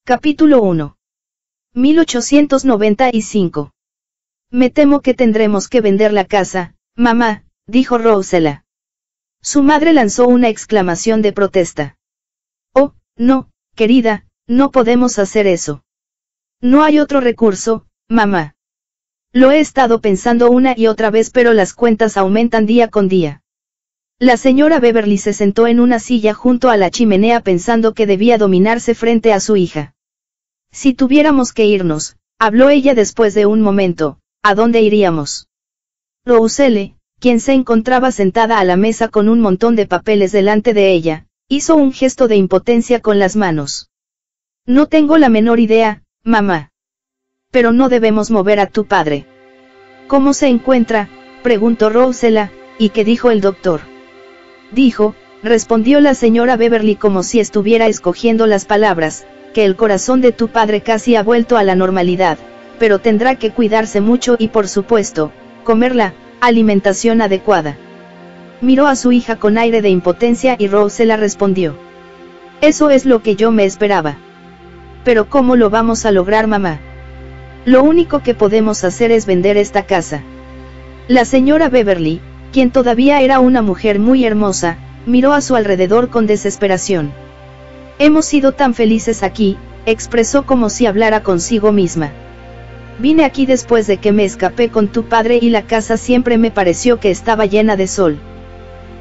Capítulo 1. 1895. Me temo que tendremos que vender la casa, mamá, dijo Rosella. Su madre lanzó una exclamación de protesta. Oh, no, querida, no podemos hacer eso. No hay otro recurso, mamá. Lo he estado pensando una y otra vez, pero las cuentas aumentan día con día. La señora Beverly se sentó en una silla junto a la chimenea pensando que debía dominarse frente a su hija. Si tuviéramos que irnos, habló ella después de un momento, ¿a dónde iríamos? Roselle, quien se encontraba sentada a la mesa con un montón de papeles delante de ella, hizo un gesto de impotencia con las manos. No tengo la menor idea, mamá. Pero no debemos mover a tu padre. ¿Cómo se encuentra?, preguntó Rosella. ¿Y qué dijo el doctor? Dijo, respondió la señora Beverly como si estuviera escogiendo las palabras, que el corazón de tu padre casi ha vuelto a la normalidad, pero tendrá que cuidarse mucho y por supuesto, comer la alimentación adecuada. Miró a su hija con aire de impotencia y Rosella respondió. Eso es lo que yo me esperaba. Pero ¿cómo lo vamos a lograr, mamá? Lo único que podemos hacer es vender esta casa. La señora Beverly, quien todavía era una mujer muy hermosa, miró a su alrededor con desesperación. Hemos sido tan felices aquí, expresó como si hablara consigo misma. Vine aquí después de que me escapé con tu padre y la casa siempre me pareció que estaba llena de sol.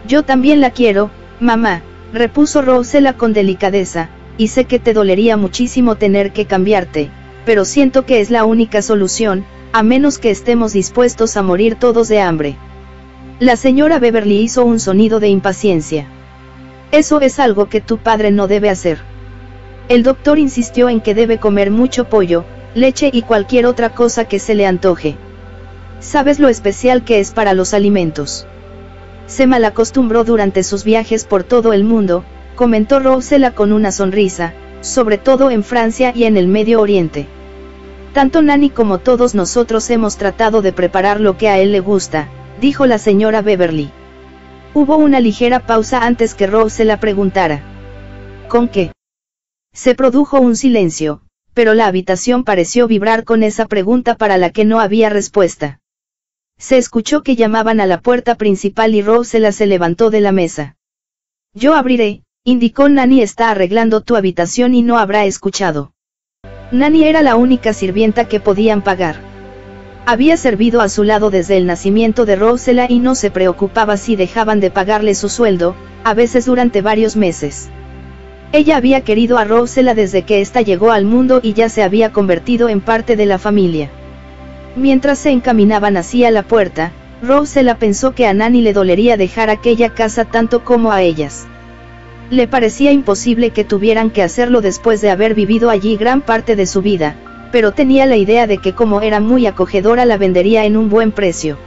Yo también la quiero, mamá, repuso Rosella con delicadeza, y sé que te dolería muchísimo tener que cambiarte, pero siento que es la única solución, a menos que estemos dispuestos a morir todos de hambre. La señora Beverly hizo un sonido de impaciencia. Eso es algo que tu padre no debe hacer. El doctor insistió en que debe comer mucho pollo, leche y cualquier otra cosa que se le antoje. ¿Sabes lo especial que es para los alimentos? Se malacostumbró durante sus viajes por todo el mundo, comentó Rosella con una sonrisa, sobre todo en Francia y en el Medio Oriente. Tanto Nanny como todos nosotros hemos tratado de preparar lo que a él le gusta, dijo la señora Beverly. Hubo una ligera pausa antes que Rosella preguntara. ¿Con qué? Se produjo un silencio, pero la habitación pareció vibrar con esa pregunta para la que no había respuesta. Se escuchó que llamaban a la puerta principal y Rosella se levantó de la mesa. Yo abriré, indicó Nanny. Está arreglando tu habitación y no habrá escuchado. Nanny era la única sirvienta que podían pagar. Había servido a su lado desde el nacimiento de Rosella y no se preocupaba si dejaban de pagarle su sueldo, a veces durante varios meses. Ella había querido a Rosella desde que ésta llegó al mundo y ya se había convertido en parte de la familia. Mientras se encaminaban hacia la puerta, Rosella pensó que a Nanny le dolería dejar aquella casa tanto como a ellas. Le parecía imposible que tuvieran que hacerlo después de haber vivido allí gran parte de su vida, pero tenía la idea de que como era muy acogedora la vendería en un buen precio.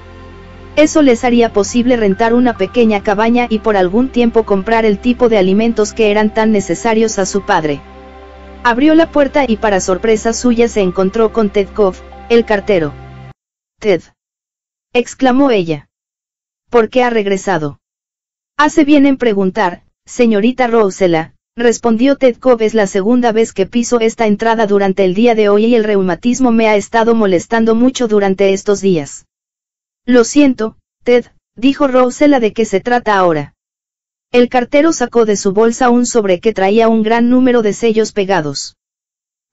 Eso les haría posible rentar una pequeña cabaña y por algún tiempo comprar el tipo de alimentos que eran tan necesarios a su padre. Abrió la puerta y para sorpresa suya se encontró con Ted Cobb, el cartero. «Ted», exclamó ella. «¿Por qué ha regresado?» «Hace bien en preguntar, señorita Rosella», respondió Ted Cobb. «Es la segunda vez que piso esta entrada durante el día de hoy y el reumatismo me ha estado molestando mucho durante estos días». «Lo siento, Ted», dijo Rosella. «¿De qué se trata ahora?» El cartero sacó de su bolsa un sobre que traía un gran número de sellos pegados.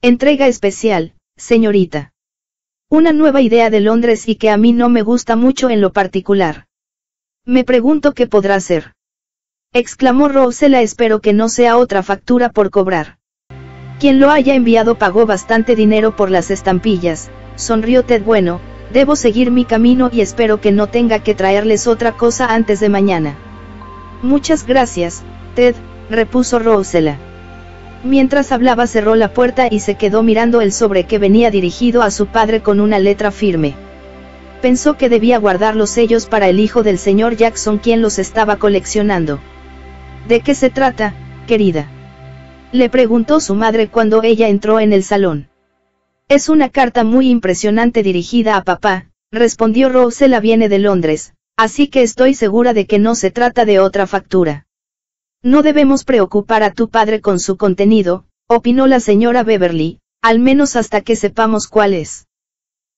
«Entrega especial, señorita. Una nueva idea de Londres y que a mí no me gusta mucho en lo particular. Me pregunto qué podrá ser», exclamó Rosella. «Espero que no sea otra factura por cobrar». «Quien lo haya enviado pagó bastante dinero por las estampillas», sonrió Ted. «Bueno, debo seguir mi camino y espero que no tenga que traerles otra cosa antes de mañana». «Muchas gracias, Ted», repuso Rosella. Mientras hablaba cerró la puerta y se quedó mirando el sobre que venía dirigido a su padre con una letra firme. Pensó que debía guardar los sellos para el hijo del señor Jackson, quien los estaba coleccionando. «¿De qué se trata, querida?», le preguntó su madre cuando ella entró en el salón. «Es una carta muy impresionante dirigida a papá», respondió Rosella. «Viene de Londres, así que estoy segura de que no se trata de otra factura. No debemos preocupar a tu padre con su contenido, opinó la señora Beverly, al menos hasta que sepamos cuál es.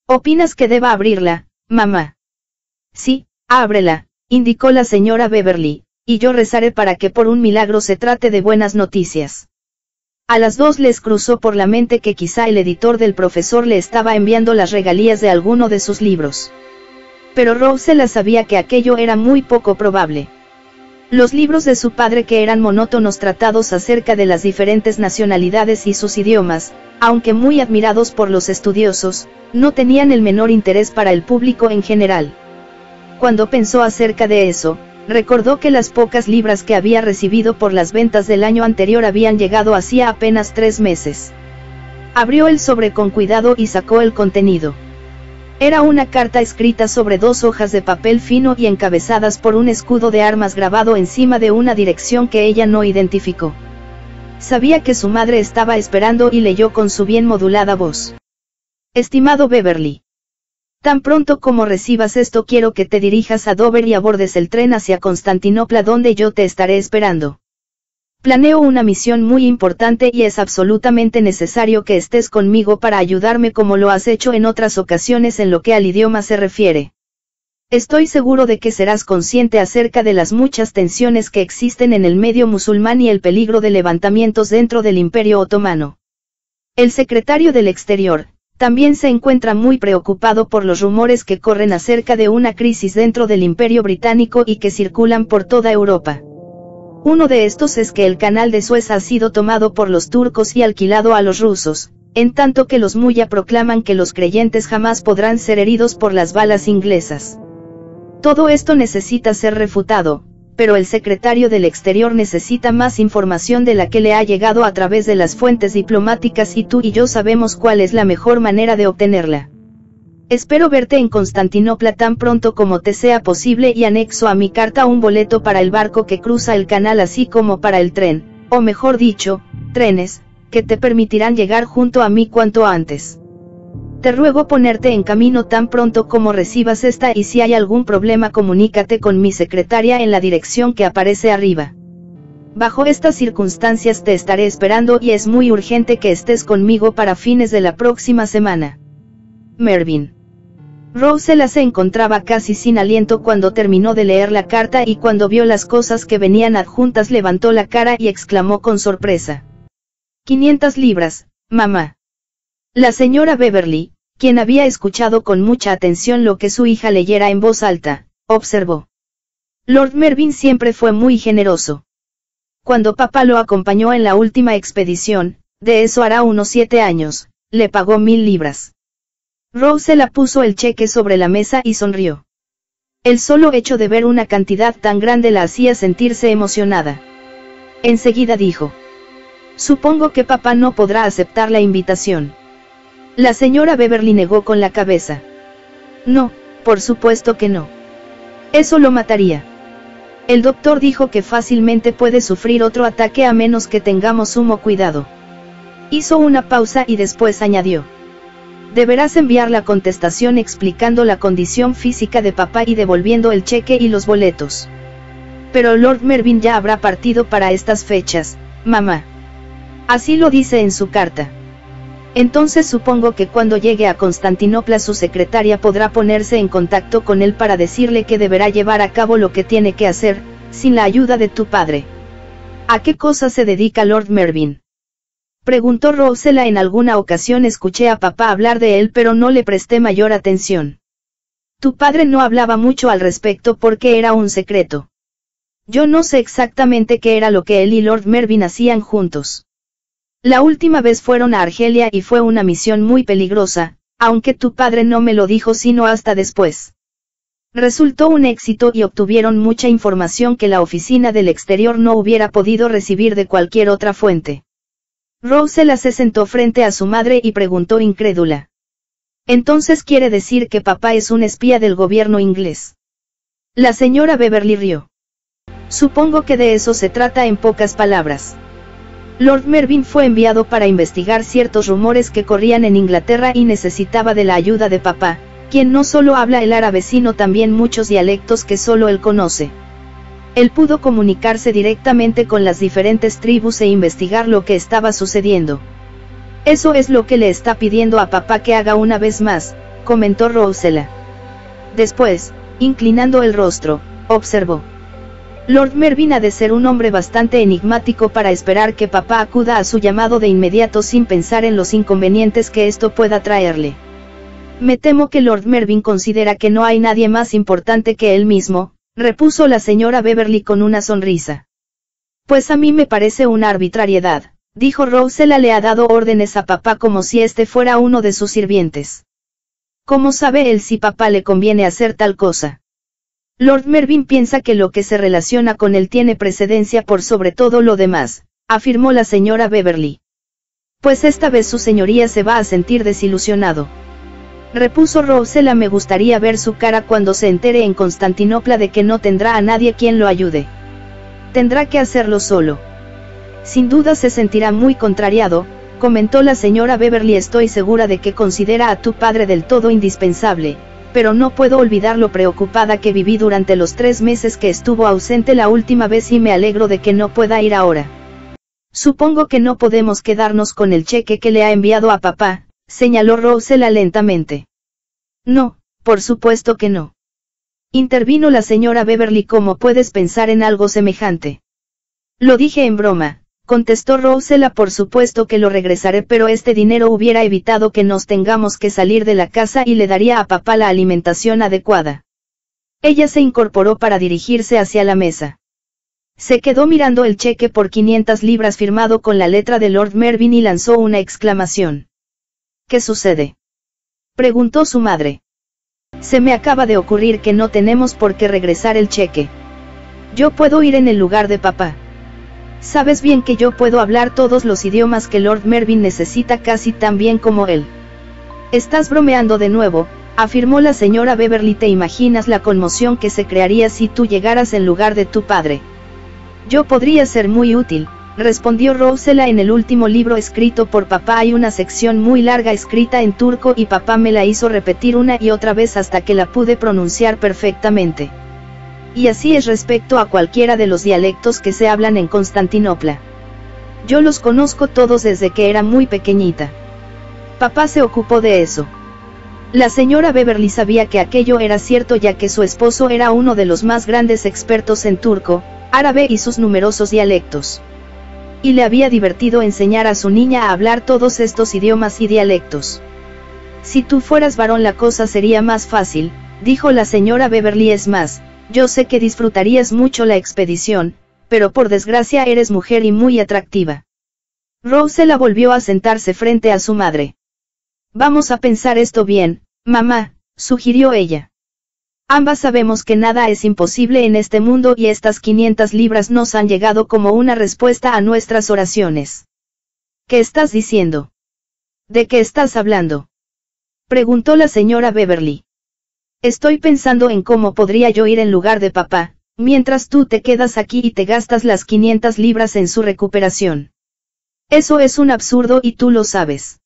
¿Opinas que deba abrirla, mamá? Sí, ábrela, indicó la señora Beverly, y yo rezaré para que por un milagro se trate de buenas noticias. A las dos les cruzó por la mente que quizá el editor del profesor le estaba enviando las regalías de alguno de sus libros. Pero Rosella sabía que aquello era muy poco probable. Los libros de su padre, que eran monótonos tratados acerca de las diferentes nacionalidades y sus idiomas, aunque muy admirados por los estudiosos, no tenían el menor interés para el público en general. Cuando pensó acerca de eso, recordó que las pocas libras que había recibido por las ventas del año anterior habían llegado hacía apenas 3 meses. Abrió el sobre con cuidado y sacó el contenido. Era una carta escrita sobre 2 hojas de papel fino y encabezadas por un escudo de armas grabado encima de una dirección que ella no identificó. Sabía que su madre estaba esperando y leyó con su bien modulada voz. Estimado Beverly. Tan pronto como recibas esto quiero que te dirijas a Dover y abordes el tren hacia Constantinopla, donde yo te estaré esperando. Planeo una misión muy importante y es absolutamente necesario que estés conmigo para ayudarme como lo has hecho en otras ocasiones en lo que al idioma se refiere. Estoy seguro de que serás consciente acerca de las muchas tensiones que existen en el medio musulmán y el peligro de levantamientos dentro del Imperio Otomano. El secretario del Exterior también se encuentra muy preocupado por los rumores que corren acerca de una crisis dentro del Imperio Británico y que circulan por toda Europa. Uno de estos es que el canal de Suez ha sido tomado por los turcos y alquilado a los rusos, en tanto que los Mullah proclaman que los creyentes jamás podrán ser heridos por las balas inglesas. Todo esto necesita ser refutado, pero el secretario del Exterior necesita más información de la que le ha llegado a través de las fuentes diplomáticas y tú y yo sabemos cuál es la mejor manera de obtenerla. Espero verte en Constantinopla tan pronto como te sea posible y anexo a mi carta un boleto para el barco que cruza el canal así como para el tren, o mejor dicho, trenes, que te permitirán llegar junto a mí cuanto antes. Te ruego ponerte en camino tan pronto como recibas esta y si hay algún problema comunícate con mi secretaria en la dirección que aparece arriba. Bajo estas circunstancias te estaré esperando y es muy urgente que estés conmigo para fines de la próxima semana. Mervyn. Rosella se encontraba casi sin aliento cuando terminó de leer la carta y cuando vio las cosas que venían adjuntas levantó la cara y exclamó con sorpresa. 500 libras, mamá. La señora Beverly, quien había escuchado con mucha atención lo que su hija leyera en voz alta, observó. Lord Mervyn siempre fue muy generoso. Cuando papá lo acompañó en la última expedición, de eso hará unos 7 años, le pagó 1000 libras. Rosella puso el cheque sobre la mesa y sonrió. El solo hecho de ver una cantidad tan grande la hacía sentirse emocionada. Enseguida dijo. Supongo que papá no podrá aceptar la invitación. La señora Beverly negó con la cabeza. No, por supuesto que no. Eso lo mataría. El doctor dijo que fácilmente puede sufrir otro ataque a menos que tengamos sumo cuidado. Hizo una pausa y después añadió. Deberás enviar la contestación explicando la condición física de papá y devolviendo el cheque y los boletos. Pero Lord Mervyn ya habrá partido para estas fechas, mamá. Así lo dice en su carta. Entonces supongo que cuando llegue a Constantinopla su secretaria podrá ponerse en contacto con él para decirle que deberá llevar a cabo lo que tiene que hacer, sin la ayuda de tu padre. ¿A qué cosa se dedica Lord Mervyn? Preguntó Rosella. En alguna ocasión escuché a papá hablar de él pero no le presté mayor atención. Tu padre no hablaba mucho al respecto porque era un secreto. Yo no sé exactamente qué era lo que él y Lord Mervyn hacían juntos. La última vez fueron a Argelia y fue una misión muy peligrosa, aunque tu padre no me lo dijo sino hasta después. Resultó un éxito y obtuvieron mucha información que la oficina del exterior no hubiera podido recibir de cualquier otra fuente. Rosella se sentó frente a su madre y preguntó incrédula. ¿Entonces quiere decir que papá es un espía del gobierno inglés? La señora Beverly rió. Supongo que de eso se trata en pocas palabras. Lord Mervyn fue enviado para investigar ciertos rumores que corrían en Inglaterra y necesitaba de la ayuda de papá, quien no solo habla el árabe sino también muchos dialectos que solo él conoce. Él pudo comunicarse directamente con las diferentes tribus e investigar lo que estaba sucediendo. Eso es lo que le está pidiendo a papá que haga una vez más, comentó Rosella. Después, inclinando el rostro, observó. Lord Mervyn ha de ser un hombre bastante enigmático para esperar que papá acuda a su llamado de inmediato sin pensar en los inconvenientes que esto pueda traerle. Me temo que Lord Mervyn considera que no hay nadie más importante que él mismo, repuso la señora Beverly con una sonrisa. Pues a mí me parece una arbitrariedad, dijo Rosella. Le ha dado órdenes a papá como si este fuera uno de sus sirvientes. ¿Cómo sabe él si papá le conviene hacer tal cosa? Lord Mervyn piensa que lo que se relaciona con él tiene precedencia por sobre todo lo demás, afirmó la señora Beverly. Pues esta vez su señoría se va a sentir desilusionado. Repuso Rosella. Me gustaría ver su cara cuando se entere en Constantinopla de que no tendrá a nadie quien lo ayude. Tendrá que hacerlo solo. Sin duda se sentirá muy contrariado, comentó la señora Beverly. Estoy segura de que considera a tu padre del todo indispensable, pero no puedo olvidar lo preocupada que viví durante los 3 meses que estuvo ausente la última vez y me alegro de que no pueda ir ahora. Supongo que no podemos quedarnos con el cheque que le ha enviado a papá, señaló Rosella lentamente. No, por supuesto que no. Intervino la señora Beverly. ¿Cómo puedes pensar en algo semejante? Lo dije en broma, contestó Rosella. Por supuesto que lo regresaré, pero este dinero hubiera evitado que nos tengamos que salir de la casa y le daría a papá la alimentación adecuada. Ella se incorporó para dirigirse hacia la mesa. Se quedó mirando el cheque por 500 libras firmado con la letra de Lord Mervyn y lanzó una exclamación. ¿Qué sucede?, preguntó su madre. Se me acaba de ocurrir que no tenemos por qué regresar el cheque. Yo puedo ir en el lugar de papá. Sabes bien que yo puedo hablar todos los idiomas que Lord Mervyn necesita casi tan bien como él. Estás bromeando de nuevo, afirmó la señora Beverly. ¿Te imaginas la conmoción que se crearía si tú llegaras en lugar de tu padre? Yo podría ser muy útil, respondió Rosella. En el último libro escrito por papá hay una sección muy larga escrita en turco y papá me la hizo repetir una y otra vez hasta que la pude pronunciar perfectamente. Y así es respecto a cualquiera de los dialectos que se hablan en Constantinopla. Yo los conozco todos desde que era muy pequeñita. Papá se ocupó de eso. La señora Beverly sabía que aquello era cierto ya que su esposo era uno de los más grandes expertos en turco, árabe y sus numerosos dialectos. Y le había divertido enseñar a su niña a hablar todos estos idiomas y dialectos. Si tú fueras varón la cosa sería más fácil, dijo la señora Beverly. Es más, yo sé que disfrutarías mucho la expedición, pero por desgracia eres mujer y muy atractiva. Rosella volvió a sentarse frente a su madre. Vamos a pensar esto bien, mamá, sugirió ella. Ambas sabemos que nada es imposible en este mundo y estas 500 libras nos han llegado como una respuesta a nuestras oraciones. ¿Qué estás diciendo? ¿De qué estás hablando?, preguntó la señora Beverly. Estoy pensando en cómo podría yo ir en lugar de papá, mientras tú te quedas aquí y te gastas las 500 libras en su recuperación. Eso es un absurdo y tú lo sabes.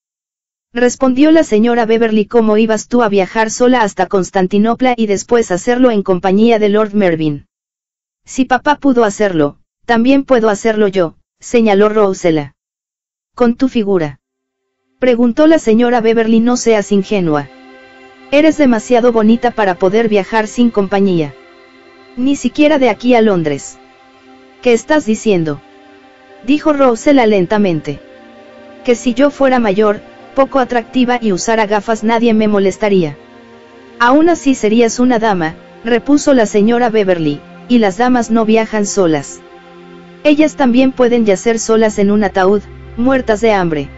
Respondió la señora Beverly. ¿Cómo ibas tú a viajar sola hasta Constantinopla y después hacerlo en compañía de Lord Mervyn? Si papá pudo hacerlo, también puedo hacerlo yo, señaló Rosella. ¿Con tu figura?, preguntó la señora Beverly. No seas ingenua. Eres demasiado bonita para poder viajar sin compañía. Ni siquiera de aquí a Londres. ¿Qué estás diciendo?, dijo Rosella lentamente. Que si yo fuera mayor, poco atractiva y usara gafas nadie me molestaría. Aún así serías una dama, repuso la señora Beverly, y las damas no viajan solas. Ellas también pueden yacer solas en un ataúd, muertas de hambre.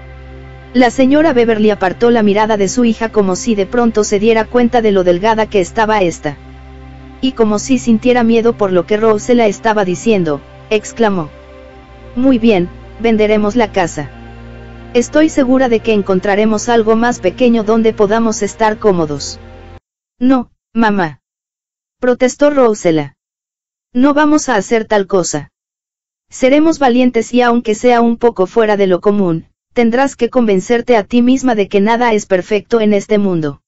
La señora Beverly apartó la mirada de su hija como si de pronto se diera cuenta de lo delgada que estaba esta. Y como si sintiera miedo por lo que Rosella estaba diciendo, exclamó. Muy bien, venderemos la casa. Estoy segura de que encontraremos algo más pequeño donde podamos estar cómodos. No, mamá, protestó Rosella. No vamos a hacer tal cosa. Seremos valientes y aunque sea un poco fuera de lo común, tendrás que convencerte a ti misma de que nada es perfecto en este mundo.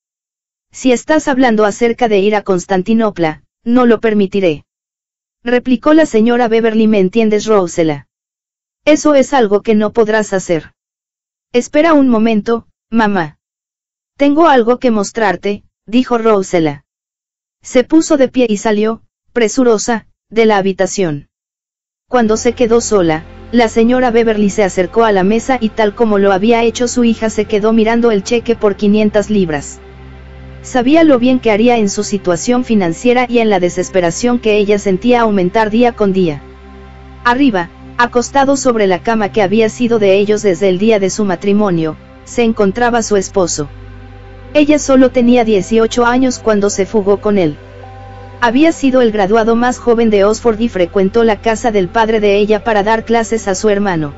Si estás hablando acerca de ir a Constantinopla, no lo permitiré. replicó la señora Beverly. ¿Me entiendes, Rosella? Eso es algo que no podrás hacer. Espera un momento, mamá. Tengo algo que mostrarte, dijo Rosella. Se puso de pie y salió, presurosa, de la habitación. Cuando se quedó sola, la señora Beverly se acercó a la mesa y tal como lo había hecho su hija se quedó mirando el cheque por 500 libras. Sabía lo bien que haría en su situación financiera y en la desesperación que ella sentía aumentar día con día. Arriba, acostado sobre la cama que había sido de ellos desde el día de su matrimonio, se encontraba su esposo. Ella solo tenía 18 años cuando se fugó con él. Había sido el graduado más joven de Oxford y frecuentó la casa del padre de ella para dar clases a su hermano.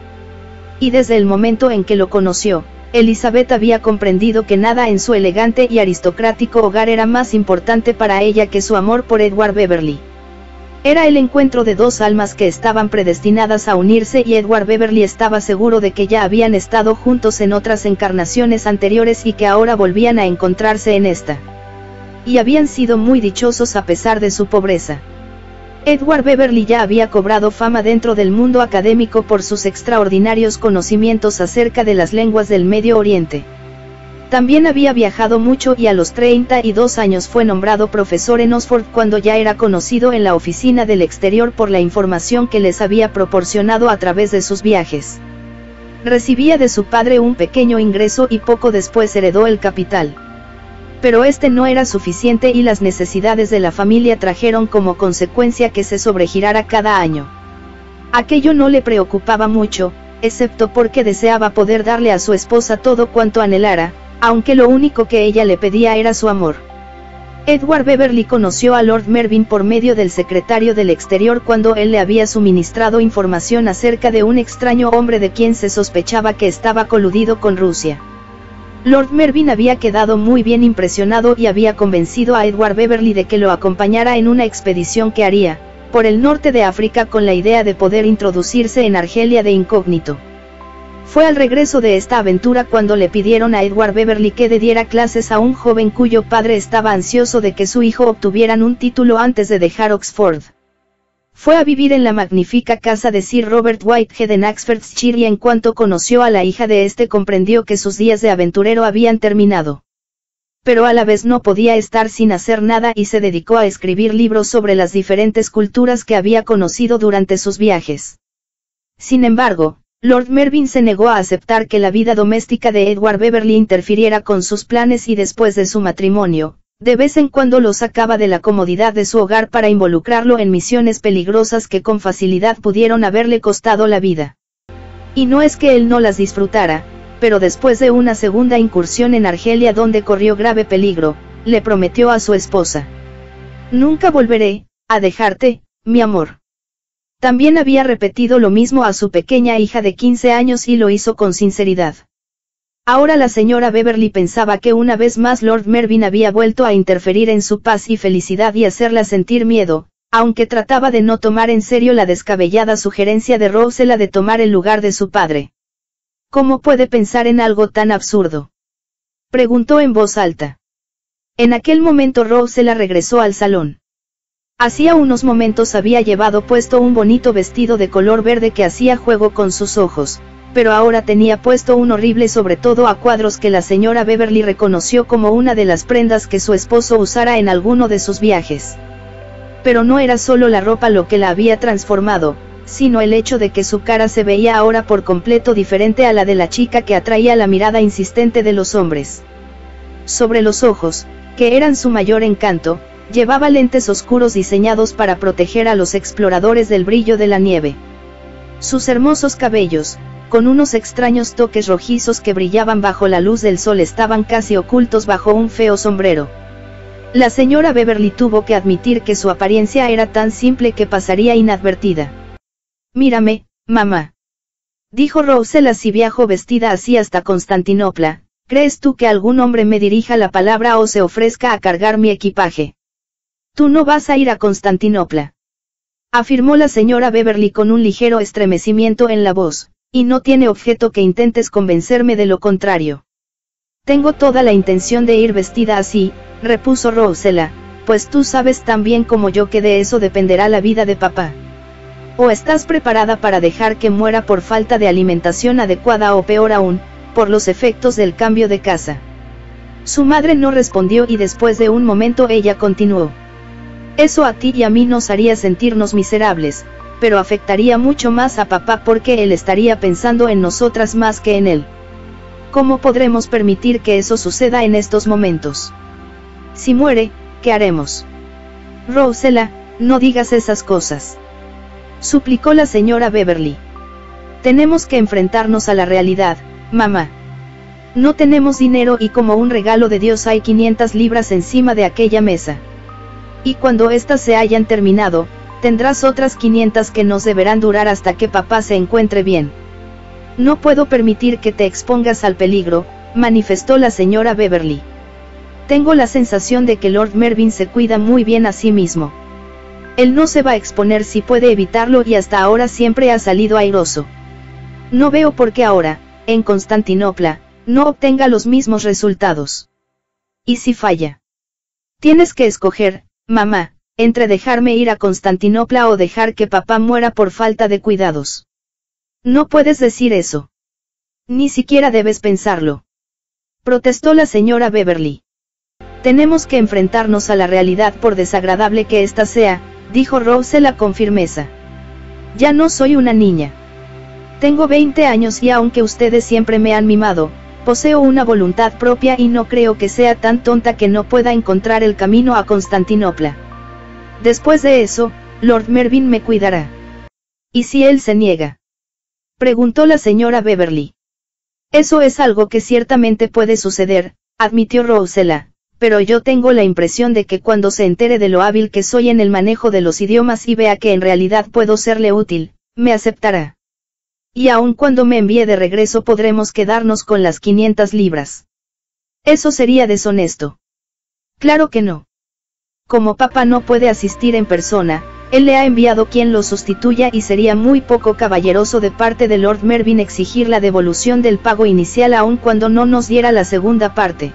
Y desde el momento en que lo conoció, Elizabeth había comprendido que nada en su elegante y aristocrático hogar era más importante para ella que su amor por Edward Beverly. Era el encuentro de dos almas que estaban predestinadas a unirse y Edward Beverly estaba seguro de que ya habían estado juntos en otras encarnaciones anteriores y que ahora volvían a encontrarse en esta. Y habían sido muy dichosos a pesar de su pobreza. Edward Beverly ya había cobrado fama dentro del mundo académico por sus extraordinarios conocimientos acerca de las lenguas del Medio Oriente. También había viajado mucho y a los 32 años fue nombrado profesor en Oxford cuando ya era conocido en la oficina del exterior por la información que les había proporcionado a través de sus viajes. Recibía de su padre un pequeño ingreso y poco después heredó el capital. Pero este no era suficiente y las necesidades de la familia trajeron como consecuencia que se sobregirara cada año. Aquello no le preocupaba mucho, excepto porque deseaba poder darle a su esposa todo cuanto anhelara, aunque lo único que ella le pedía era su amor. Edward Beverly conoció a Lord Mervyn por medio del secretario del exterior cuando él le había suministrado información acerca de un extraño hombre de quien se sospechaba que estaba coludido con Rusia. Lord Mervyn había quedado muy bien impresionado y había convencido a Edward Beverly de que lo acompañara en una expedición que haría, por el norte de África con la idea de poder introducirse en Argelia de incógnito. Fue al regreso de esta aventura cuando le pidieron a Edward Beverly que le diera clases a un joven cuyo padre estaba ansioso de que su hijo obtuvieran un título antes de dejar Oxford. Fue a vivir en la magnífica casa de Sir Robert Whitehead en Oxfordshire y en cuanto conoció a la hija de este comprendió que sus días de aventurero habían terminado. Pero a la vez no podía estar sin hacer nada y se dedicó a escribir libros sobre las diferentes culturas que había conocido durante sus viajes. Sin embargo, Lord Mervyn se negó a aceptar que la vida doméstica de Edward Beverly interfiriera con sus planes y después de su matrimonio, de vez en cuando lo sacaba de la comodidad de su hogar para involucrarlo en misiones peligrosas que con facilidad pudieron haberle costado la vida. Y no es que él no las disfrutara, pero después de una segunda incursión en Argelia donde corrió grave peligro, le prometió a su esposa: «Nunca volveré a dejarte, mi amor». También había repetido lo mismo a su pequeña hija de 15 años y lo hizo con sinceridad. Ahora la señora Beverly pensaba que una vez más Lord Mervyn había vuelto a interferir en su paz y felicidad y hacerla sentir miedo, aunque trataba de no tomar en serio la descabellada sugerencia de Rosella de tomar el lugar de su padre. ¿Cómo puede pensar en algo tan absurdo?, preguntó en voz alta. En aquel momento Rosella regresó al salón. Hacía unos momentos había llevado puesto un bonito vestido de color verde que hacía juego con sus ojos, pero ahora tenía puesto un horrible sobre todo a cuadros que la señora Beverly reconoció como una de las prendas que su esposo usara en alguno de sus viajes. Pero no era solo la ropa lo que la había transformado, sino el hecho de que su cara se veía ahora por completo diferente a la de la chica que atraía la mirada insistente de los hombres. Sobre los ojos, que eran su mayor encanto, llevaba lentes oscuros diseñados para proteger a los exploradores del brillo de la nieve. Sus hermosos cabellos, con unos extraños toques rojizos que brillaban bajo la luz del sol, estaban casi ocultos bajo un feo sombrero. La señora Beverly tuvo que admitir que su apariencia era tan simple que pasaría inadvertida. «Mírame, mamá», dijo Rosella, «si viajo vestida así hasta Constantinopla, ¿crees tú que algún hombre me dirija la palabra o se ofrezca a cargar mi equipaje?» «Tú no vas a ir a Constantinopla», afirmó la señora Beverly con un ligero estremecimiento en la voz, «y no tiene objeto que intentes convencerme de lo contrario». «Tengo toda la intención de ir vestida así», repuso Rosella, pues tú sabes tan bien como yo que de eso dependerá la vida de papá. ¿O estás preparada para dejar que muera por falta de alimentación adecuada o peor aún, por los efectos del cambio de casa? Su madre no respondió y después de un momento ella continuó. Eso a ti y a mí nos haría sentirnos miserables, pero afectaría mucho más a papá porque él estaría pensando en nosotras más que en él. ¿Cómo podremos permitir que eso suceda en estos momentos? Si muere, ¿qué haremos? Rosella, no digas esas cosas, suplicó la señora Beverly. Tenemos que enfrentarnos a la realidad, mamá. No tenemos dinero y como un regalo de Dios hay 500 libras encima de aquella mesa. Y cuando éstas se hayan terminado, tendrás otras 500 que nos deberán durar hasta que papá se encuentre bien. No puedo permitir que te expongas al peligro, manifestó la señora Beverly. Tengo la sensación de que Lord Mervyn se cuida muy bien a sí mismo. Él no se va a exponer si puede evitarlo y hasta ahora siempre ha salido airoso. No veo por qué ahora, en Constantinopla, no obtenga los mismos resultados. ¿Y si falla? Tienes que escoger, mamá, entre dejarme ir a Constantinopla o dejar que papá muera por falta de cuidados. No puedes decir eso. Ni siquiera debes pensarlo, protestó la señora Beverly. Tenemos que enfrentarnos a la realidad por desagradable que ésta sea, dijo Rosella con firmeza. Ya no soy una niña. Tengo 20 años y aunque ustedes siempre me han mimado, poseo una voluntad propia y no creo que sea tan tonta que no pueda encontrar el camino a Constantinopla. Después de eso, Lord Mervyn me cuidará. ¿Y si él se niega?, preguntó la señora Beverly. Eso es algo que ciertamente puede suceder, admitió Rosella, pero yo tengo la impresión de que cuando se entere de lo hábil que soy en el manejo de los idiomas y vea que en realidad puedo serle útil, me aceptará. Y aun cuando me envíe de regreso podremos quedarnos con las 500 libras. Eso sería deshonesto. Claro que no. Como papá no puede asistir en persona, él le ha enviado quien lo sustituya y sería muy poco caballeroso de parte de Lord Mervyn exigir la devolución del pago inicial aun cuando no nos diera la segunda parte.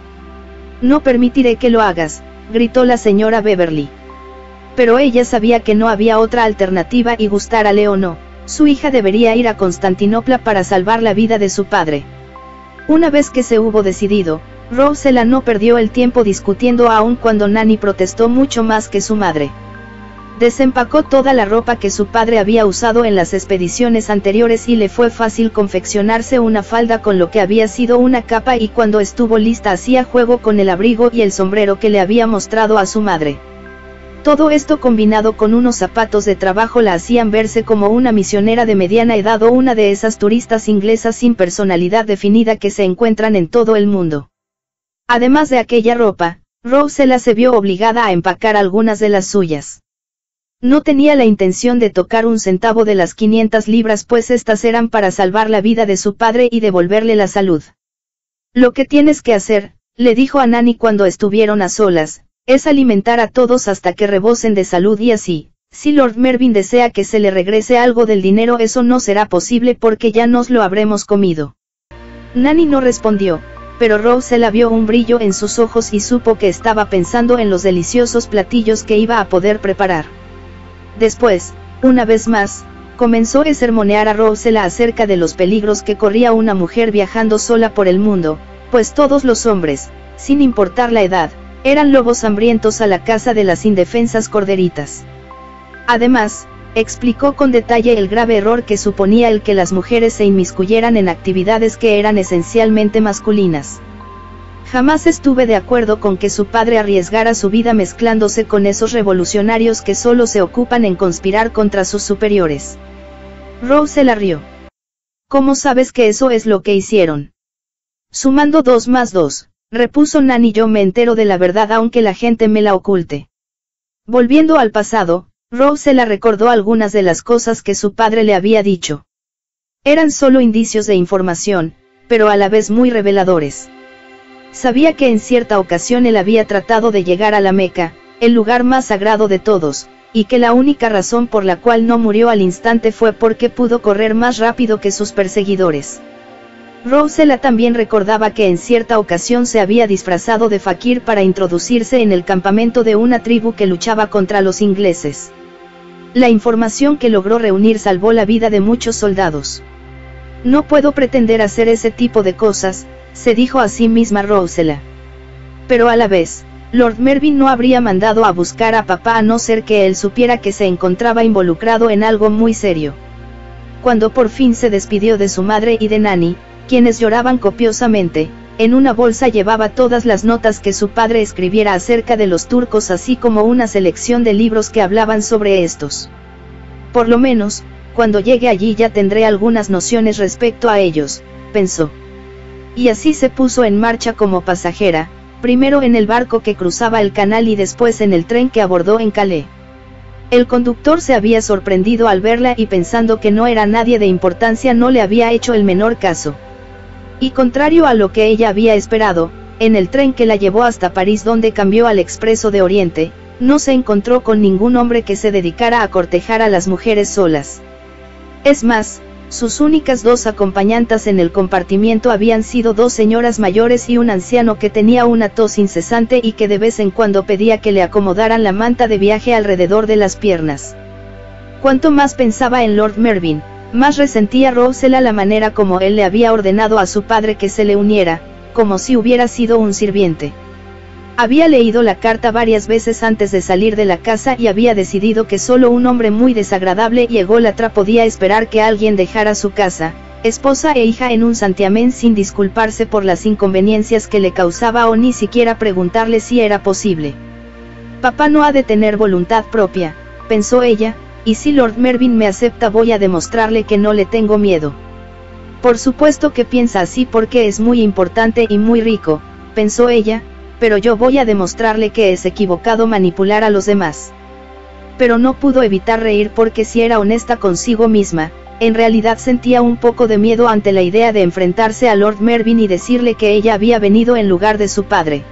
No permitiré que lo hagas, gritó la señora Beverly. Pero ella sabía que no había otra alternativa y gustárale o no, su hija debería ir a Constantinopla para salvar la vida de su padre. Una vez que se hubo decidido, Rosella no perdió el tiempo discutiendo aun cuando Nanny protestó mucho más que su madre. Desempacó toda la ropa que su padre había usado en las expediciones anteriores y le fue fácil confeccionarse una falda con lo que había sido una capa y cuando estuvo lista hacía juego con el abrigo y el sombrero que le había mostrado a su madre. Todo esto combinado con unos zapatos de trabajo la hacían verse como una misionera de mediana edad o una de esas turistas inglesas sin personalidad definida que se encuentran en todo el mundo. Además de aquella ropa, Rosella se vio obligada a empacar algunas de las suyas. No tenía la intención de tocar un centavo de las 500 libras pues estas eran para salvar la vida de su padre y devolverle la salud. Lo que tienes que hacer, le dijo a Nanny cuando estuvieron a solas, es alimentar a todos hasta que rebosen de salud y así, si Lord Mervyn desea que se le regrese algo del dinero eso no será posible porque ya nos lo habremos comido. Nanny no respondió, pero Rosella vio un brillo en sus ojos y supo que estaba pensando en los deliciosos platillos que iba a poder preparar. Después, una vez más, comenzó a sermonear a Rosella acerca de los peligros que corría una mujer viajando sola por el mundo, pues todos los hombres, sin importar la edad, eran lobos hambrientos a la caza de las indefensas corderitas. Además, explicó con detalle el grave error que suponía el que las mujeres se inmiscuyeran en actividades que eran esencialmente masculinas. Jamás estuve de acuerdo con que su padre arriesgara su vida mezclándose con esos revolucionarios que solo se ocupan en conspirar contra sus superiores. Rosella rió. ¿Cómo sabes que eso es lo que hicieron? Sumando 2 más 2, repuso Nanny, yo me entero de la verdad aunque la gente me la oculte. Volviendo al pasado, Rosella recordó algunas de las cosas que su padre le había dicho. Eran solo indicios de información, pero a la vez muy reveladores. Sabía que en cierta ocasión él había tratado de llegar a la Meca, el lugar más sagrado de todos, y que la única razón por la cual no murió al instante fue porque pudo correr más rápido que sus perseguidores. Rosella también recordaba que en cierta ocasión se había disfrazado de fakir para introducirse en el campamento de una tribu que luchaba contra los ingleses. La información que logró reunir salvó la vida de muchos soldados. No puedo pretender hacer ese tipo de cosas, se dijo a sí misma Rosella. Pero a la vez, Lord Mervyn no habría mandado a buscar a papá a no ser que él supiera que se encontraba involucrado en algo muy serio. Cuando por fin se despidió de su madre y de Nanny, quienes lloraban copiosamente, en una bolsa llevaba todas las notas que su padre escribiera acerca de los turcos, así como una selección de libros que hablaban sobre estos. Por lo menos, cuando llegue allí ya tendré algunas nociones respecto a ellos, pensó. Y así se puso en marcha como pasajera, primero en el barco que cruzaba el canal y después en el tren que abordó en Calais. El conductor se había sorprendido al verla y pensando que no era nadie de importancia no le había hecho el menor caso. Y contrario a lo que ella había esperado, en el tren que la llevó hasta París donde cambió al Expreso de Oriente, no se encontró con ningún hombre que se dedicara a cortejar a las mujeres solas. Es más, sus únicas dos acompañantas en el compartimiento habían sido dos señoras mayores y un anciano que tenía una tos incesante y que de vez en cuando pedía que le acomodaran la manta de viaje alrededor de las piernas. Cuanto más pensaba en Lord Mervyn, más resentía Rosella la manera como él le había ordenado a su padre que se le uniera, como si hubiera sido un sirviente. Había leído la carta varias veces antes de salir de la casa y había decidido que solo un hombre muy desagradable y ególatra podía esperar que alguien dejara su casa, esposa e hija en un santiamén sin disculparse por las inconveniencias que le causaba o ni siquiera preguntarle si era posible. Papá no ha de tener voluntad propia, pensó ella, y si Lord Mervyn me acepta voy a demostrarle que no le tengo miedo. Por supuesto que piensa así porque es muy importante y muy rico, pensó ella, pero yo voy a demostrarle que es equivocado manipular a los demás. Pero no pudo evitar reír porque si era honesta consigo misma, en realidad sentía un poco de miedo ante la idea de enfrentarse a Lord Mervyn y decirle que ella había venido en lugar de su padre.